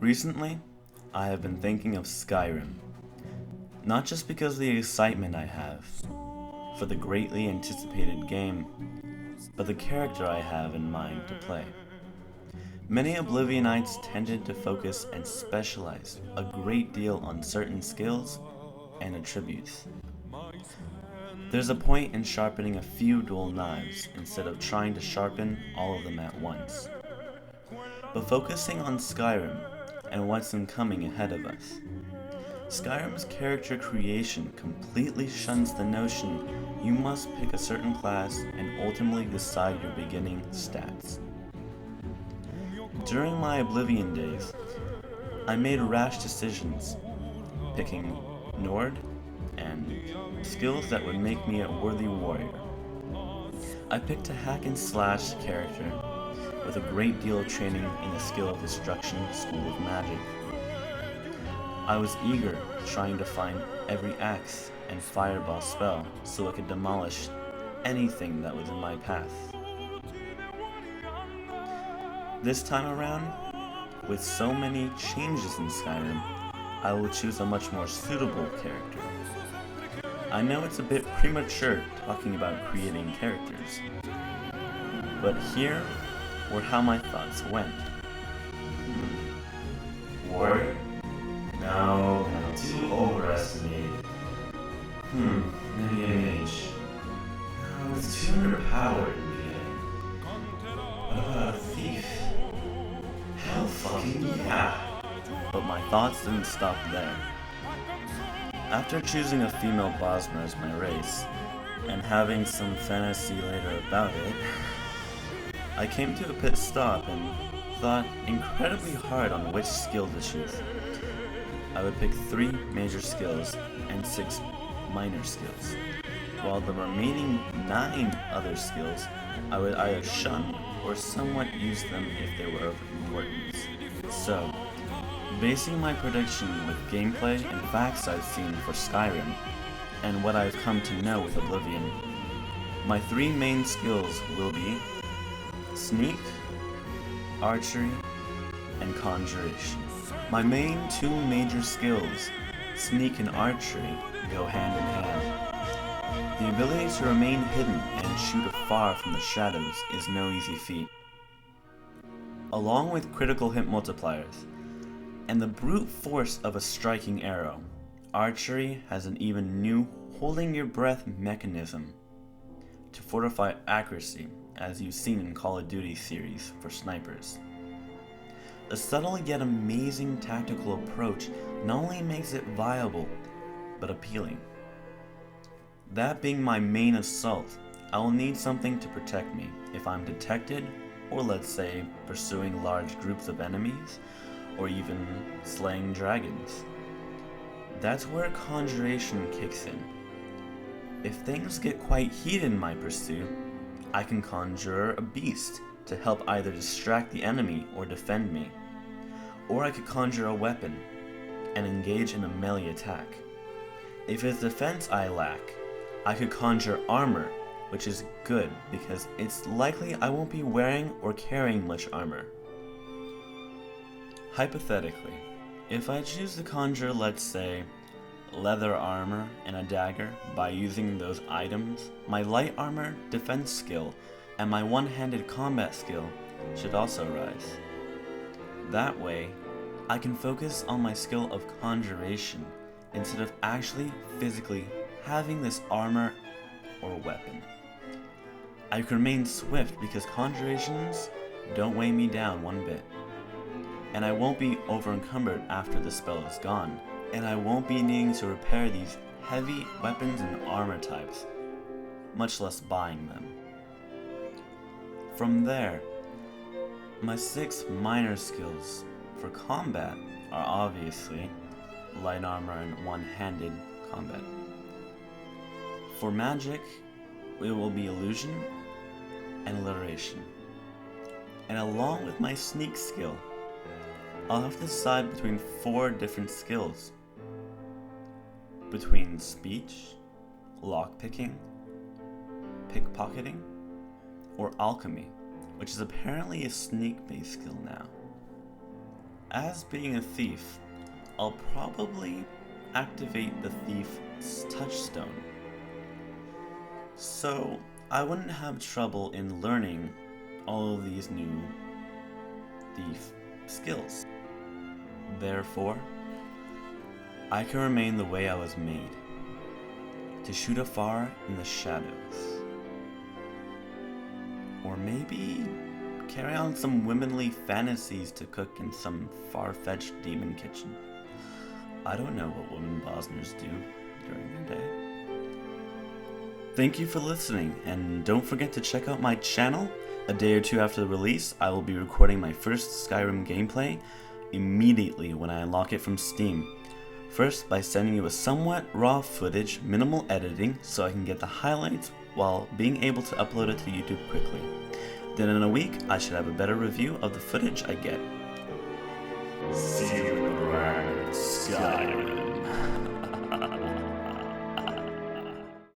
Recently, I have been thinking of Skyrim, not just because of the excitement I have for the greatly anticipated game, but the character I have in mind to play. Many Oblivionites tended to focus and specialize a great deal on certain skills and attributes. There's a point in sharpening a few dual knives instead of trying to sharpen all of them at once. But focusing on Skyrim and what's coming ahead of us. Skyrim's character creation completely shuns the notion you must pick a certain class and ultimately decide your beginning stats. During my Oblivion days, I made rash decisions, picking Nord and skills that would make me a worthy warrior. I picked a hack and slash character with a great deal of training in the skill of destruction school of magic. I was eager, trying to find every axe and fireball spell so I could demolish anything that was in my path. This time around, with so many changes in Skyrim, I will choose a much more suitable character. I know it's a bit premature talking about creating characters, but here were how my thoughts went. Warrior? No, too overestimated. Maybe a mage. No, it's too underpowered in the beginning. What about a thief? Hell fucking yeah! But my thoughts didn't stop there. After choosing a female Bosmer as my race, and having some fantasy later about it, I came to a pit stop and thought incredibly hard on which skill to choose. I would pick 3 major skills and 6 minor skills, while the remaining 9 other skills I would either shun or somewhat use them if they were of importance. So, basing my prediction with gameplay and facts I've seen for Skyrim, and what I've come to know with Oblivion, my 3 main skills will be Sneak, Archery, and Conjuration. My main 2 major skills, Sneak and Archery, go hand in hand. The ability to remain hidden and shoot afar from the shadows is no easy feat. Along with critical hit multipliers, and the brute force of a striking arrow, Archery has an even new holding your breath mechanism to fortify accuracy, as you've seen in Call of Duty series for snipers. A subtle yet amazing tactical approach not only makes it viable, but appealing. That being my main assault, I will need something to protect me if I'm detected, or let's say pursuing large groups of enemies, or even slaying dragons. That's where Conjuration kicks in. If things get quite heated in my pursuit, I can conjure a beast to help either distract the enemy or defend me. Or I could conjure a weapon and engage in a melee attack. If it's defense I lack, I could conjure armor, which is good because it's likely I won't be wearing or carrying much armor. Hypothetically, if I choose to conjure, let's say, leather armor and a dagger by using those items, my light armor defense skill and my one-handed combat skill should also rise. That way, I can focus on my skill of conjuration instead of actually physically having this armor or weapon. I can remain swift because conjurations don't weigh me down one bit, and I won't be over-encumbered after the spell is gone, and I won't be needing to repair these heavy weapons and armor types, much less buying them. From there, my 6 minor skills for combat are obviously light armor and one-handed combat. For magic, it will be illusion and alliteration. And along with my sneak skill, I'll have to decide between 4 different skills. Between speech, lockpicking, pickpocketing, or alchemy, which is apparently a sneak-based skill now. as being a thief, I'll probably activate the thief's touchstone. So I wouldn't have trouble in learning all of these new thief skills. Therefore, I can remain the way I was made, to shoot afar in the shadows. Or maybe carry on some womanly fantasies to cook in some far-fetched demon kitchen. I don't know what women Bosners do during their day. Thank you for listening, and don't forget to check out my channel. A day or two after the release, I will be recording my first Skyrim gameplay immediately when I unlock it from Steam. First, by sending you a somewhat raw footage, minimal editing, so I can get the highlights while being able to upload it to YouTube quickly. Then in a week, I should have a better review of the footage I get. See you around Skyrim.